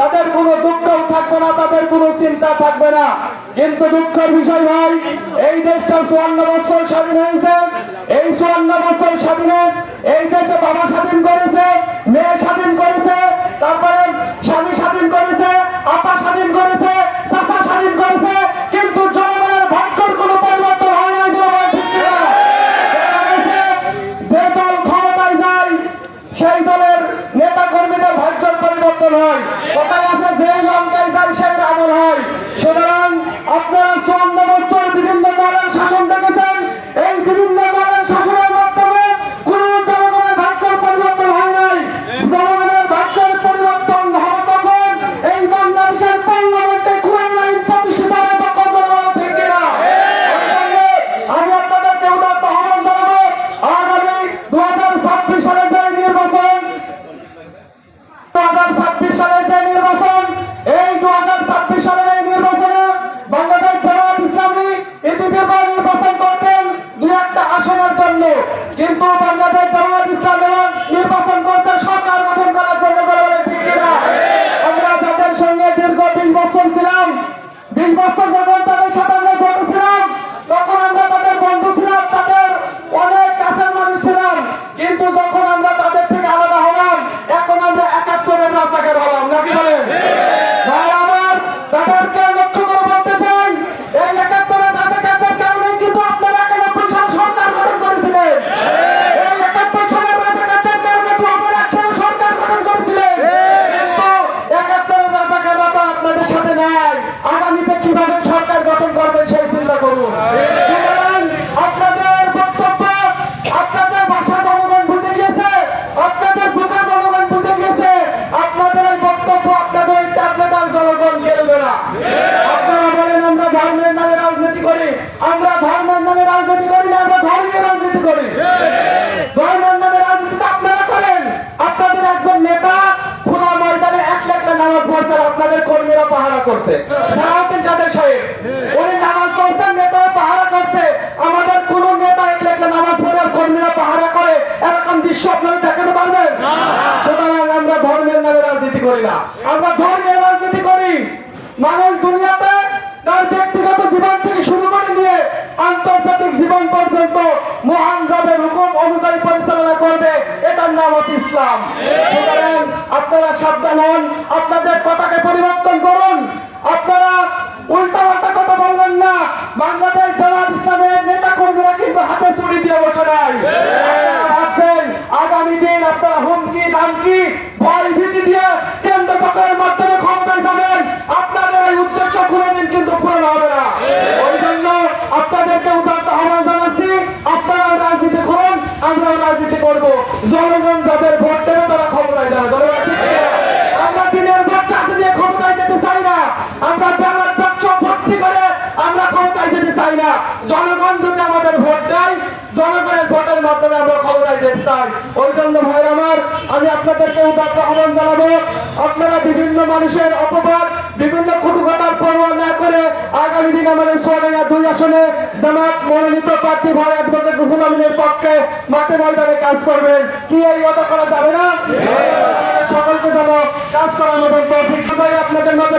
তাদের কোনো দুঃখও থাকবে না, তাদের কোনো চিন্তা থাকবে না। কিন্তু দুঃখের বিষয় ভাই, এই দেশটা 54 বছর স্বাধীন হয়েছে। এই 54 বছর স্বাধীনে এই দেশে বাবা স্বাধীন করেছে, মেয়ে স্বাধীন করেছে, তারপরে স্বামী স্বাধীন করেছে, আপা স্বাধীন করেছে, চাচা স্বাধীন করেছে, কিন্তু জনগণের ভাগ্যের কোনো পরিবর্তন হয় নাই। যে দল ক্ষমতায় যায় সেই দলের নেতা কর্মীদের ভাগ্যের পরিবর্তন হয়। কথায় আছে যে লঙ্কায় যায় সেই রাবণ হয়। সুতরাং আপনারা 54 বছর বিভিন্ন দলের শাসন দেখেছেন। এই বিভিন্ন দলের শাসনের মাধ্যমে কোন জনগণের ভাগ্যের পরিবর্তন হয় নাই। জনগণের ভাগ্যের পরিবর্তন হবে তখন এই বাংলাদেশের পার্লামেন্টে কোরআন আইন প্রতিষ্ঠিত হবে তখন। জনগণ ঠিক কিনা? আমি আপনাদেরকে উদাত্ত আহ্বান জানাবো, আগামী 2026 সালে যে নির্বাচন, 2026 সালে যে নির্বাচন, এই 2026 সালের এই নির্বাচনে বাংলাদেশ জামায়াত ইসলামী ইতিপূর্বে নির্বাচন করতেন 2-1টা আসনের জন্য, কিন্তু বাংলাদেশ জামায়াত ইসলামী নির্বাচন করছে সরকার গঠন করার জন্য। ঠিক কিনা? আমরা যাদের সঙ্গে দীর্ঘ 20 বছর ছিলাম, 20 বছর যখন তাদের সাথে আমরা বসেছিলাম, তখন আমরা তাদের বন্ধু ছিলাম, তাদের অনেক কাছের মানুষ ছিলাম। কিন্তু যখন আমরা তাদের থেকে আলাদা হলাম, এখন আমরা 71-এর রাজাকার হলাম। নাকি বলেন ভাই আমার? তাদেরকে লক্ষ্য করে বলতে চাই, এই 71-এর রাজাকারদের কারণে কিন্তু আপনারা 91 সালে সরকার গঠন করেছিলেন। এই 71 সালের রাজাকারদের কারণে 2001 সালে সরকার গঠন করেছিলেন। কিন্তু 71-এর রাজাকাররা তো আপনাদের সাথে নাই। আগামীতে কিভাবে সরকার গঠন করবেন সেই চিন্তা করুন। সুতরাং আপনাদের বক্তব্য, আপনাদের ভাষা জনগণ বুঝে গিয়েছে, আপনাদের দুঃখ জনগণ বুঝে গিয়েছে। আপনাদের এই বক্তব্য, আপনাদের এই ট্যাবলেটার জনগণ কেড়ে না। আপনারা বলেন আমরা ধর্মের নামে রাজনীতি করি। আমরা ধর্মের নামে রাজনীতি করি না, আমরা ধর্মীয় রাজনীতি করি। ধর্মের নামে রাজনীতি আপনারা করেন। আপনাদের একজন নেতা খোলা ময়দানে 1 লাখ নামাজ পড়ছে, আপনাদের কর্মীরা পাহারা করছে। সালাউদ্দিন কাদের সাহেব উনি নামাজ পড়ছেন, নেতারা পাহারা করছে। আমাদের কোন নেতা 1 লাখ নামাজ পড়ে আর কর্মীরা পাহারা করে, এরকম দৃশ্য আপনারা দেখাতে পারবেন? সুতরাং আমরা ধর্মের নামে রাজনীতি করি না, আমরা ধর্মের রাজনীতি করি। মানুষ দুনিয়াতে তার ব্যক্তিগত জীবন থেকে শুরু করে নিয়ে আন্তর্জাতিক জীবন পর্যন্ত মহান রবের হুকুম অনুযায়ী পরিচালনা করবে, এটার নাম হচ্ছে ইসলাম। সুতরাং আপনারা সাবধান হন, আপনাদের কথাকে পরিবর্তন করুন। আপনারা উল্টাপাল্টা কথা বলবেন না। বাংলাদেশ জামায়াত ইসলামের নেতা কর্মীরা কিন্তু হাতে চুরি দিয়ে বসে নাই। ভাবছেন আগামী দিন আপনারা হুমকি ধামকি ভয় ভীতি দিয়ে কেন্দ্র সরকারের মাধ্যমে ক্ষমতায় যাবেন, আপনাদের এই উদ্দেশ্য কোনোদিন কিন্তু পূরণ হবে না। ওই জন্য আপনাদেরকে উদাত্ত আহ্বান জানাচ্ছি, আপনারাও রাজনীতি করুন, আমরাও রাজনীতি করবো। জনগণ যাদের ভোট দেবে তারা ক্ষমতায় যাবে। আমরা দিনের ভোট চাকরি দিয়ে ক্ষমতায় যেতে চাই না, আমরা ব্যালট বাক্স ভর্তি করে আমরা ক্ষমতায় যেতে চাই না। জনগণ যদি আমাদের ভোট দেয়, জনগণের ভোটের মাধ্যমে আমরা ক্ষমতায় যেতে চাই। ওই জন্য ভাই আমার, আমি আপনাদেরকে উদাত্ত আহ্বান জানাবো, আপনারা বিভিন্ন মানুষের অপবাদ, বিভিন্ন কটুকথার পরোয়া না করে আগামী দিন আমাদের সোনাডাঙ্গা 2 আসনে জামাত মনোনীত প্রার্থী ভাই অ্যাডভোকেট রুহুল আমিনের পক্ষে মাঠে ময়দানে কাজ করবেন। কি এই কথা করা যাবে না? সকলকে যেন কাজ করার মতো তৌফিক আপনাদের মধ্যে